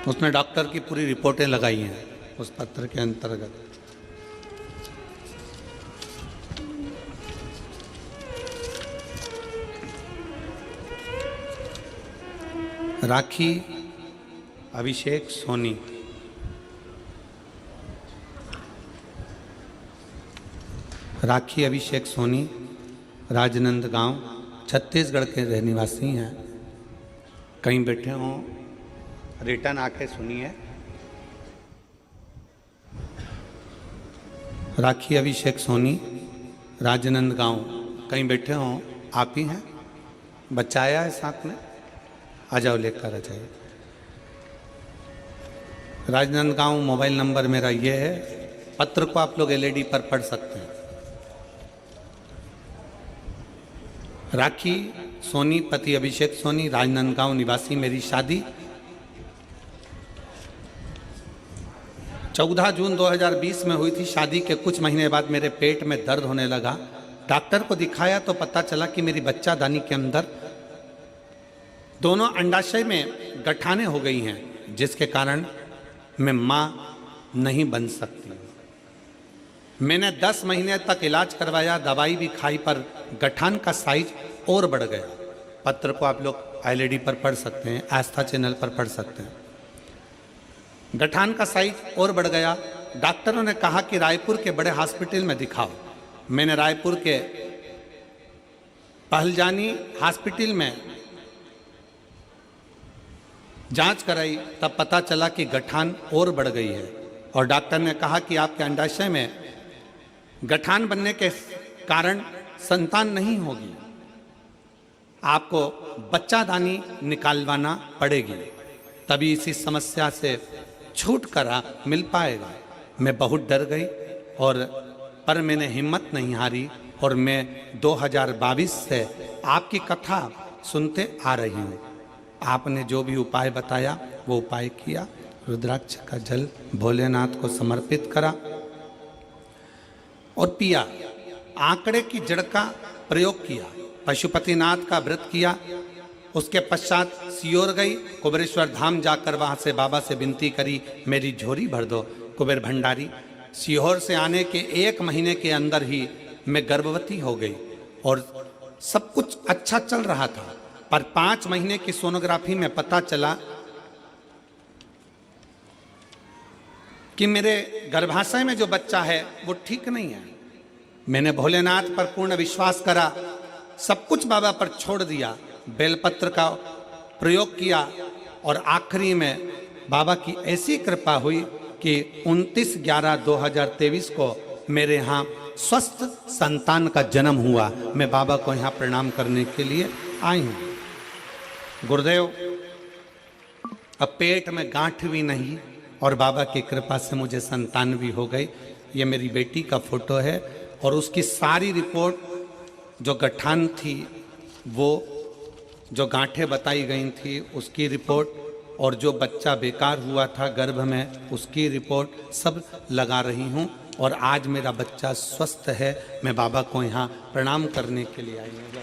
उसने डॉक्टर की पूरी रिपोर्टें लगाई हैं उस पत्र के अंतर्गत। राखी अभिषेक सोनी, राखी अभिषेक सोनी राजनांदगांव छत्तीसगढ़ के रहनिवासी हैं। कहीं बैठे हों रिटर्न आके सुनिए। राखी अभिषेक सोनी राजनांदगांव, कहीं बैठे हों, आप ही हैं? बच्चा आया है साथ में, आ जाओ लेकर आ जाइए। राजनांदगांव मोबाइल नंबर मेरा ये है। पत्र को आप लोग एलईडी पर पढ़ सकते हैं। राखी सोनी पति अभिषेक सोनी राजनांदगांव निवासी, मेरी शादी 14 जून 2020 में हुई थी। शादी के कुछ महीने बाद मेरे पेट में दर्द होने लगा। डॉक्टर को दिखाया तो पता चला कि मेरी बच्चादानी के अंदर दोनों अंडाशय में गठाने हो गई हैं, जिसके कारण मैं मां नहीं बन सकती। मैंने 10 महीने तक इलाज करवाया, दवाई भी खाई, पर गठान का साइज और बढ़ गया। पत्र को आप लोग एलईडी पर पढ़ सकते हैं, आस्था चैनल पर पढ़ सकते हैं। गठान का साइज और बढ़ गया। डॉक्टरों ने कहा कि रायपुर के बड़े हॉस्पिटल में दिखाओ। मैंने रायपुर के पहलजानी हॉस्पिटल में जांच कराई, तब पता चला कि गठान और बढ़ गई है और डॉक्टर ने कहा कि आपके अंडाशय में गठान बनने के कारण संतान नहीं होगी, आपको बच्चादानी निकालवाना पड़ेगी, तभी इसी समस्या से छुटकारा मिल पाएगा। मैं बहुत डर गई पर मैंने हिम्मत नहीं हारी और मैं 2022 से आपकी कथा सुनते आ रही हूँ। आपने जो भी उपाय बताया वो उपाय किया। रुद्राक्ष का जल भोलेनाथ को समर्पित करा और पिया। आंकड़े की जड़ का प्रयोग किया। पशुपतिनाथ का व्रत किया। उसके पश्चात सियोर गई, कुबेरेश्वर धाम जाकर वहां से बाबा से विनती करी, मेरी झोली भर दो कुबेर भंडारी। सीहोर से आने के 1 महीने के अंदर ही मैं गर्भवती हो गई और सब कुछ अच्छा चल रहा था, पर 5 महीने की सोनोग्राफी में पता चला कि मेरे गर्भाशय में जो बच्चा है वो ठीक नहीं है। मैंने भोलेनाथ पर पूर्ण विश्वास करा, सब कुछ बाबा पर छोड़ दिया, बेलपत्र का प्रयोग किया और आखिरी में बाबा की ऐसी कृपा हुई कि 29/11/2023 को मेरे यहाँ स्वस्थ संतान का जन्म हुआ। मैं बाबा को यहाँ प्रणाम करने के लिए आई हूँ। गुरुदेव, अब पेट में गांठ भी नहीं और बाबा की कृपा से मुझे संतान भी हो गई। ये मेरी बेटी का फोटो है और उसकी सारी रिपोर्ट जो गठान थी, वो जो गांठें बताई गई थी उसकी रिपोर्ट और जो बच्चा बेकार हुआ था गर्भ में उसकी रिपोर्ट सब लगा रही हूँ और आज मेरा बच्चा स्वस्थ है। मैं बाबा को यहाँ प्रणाम करने के लिए आई हूँ।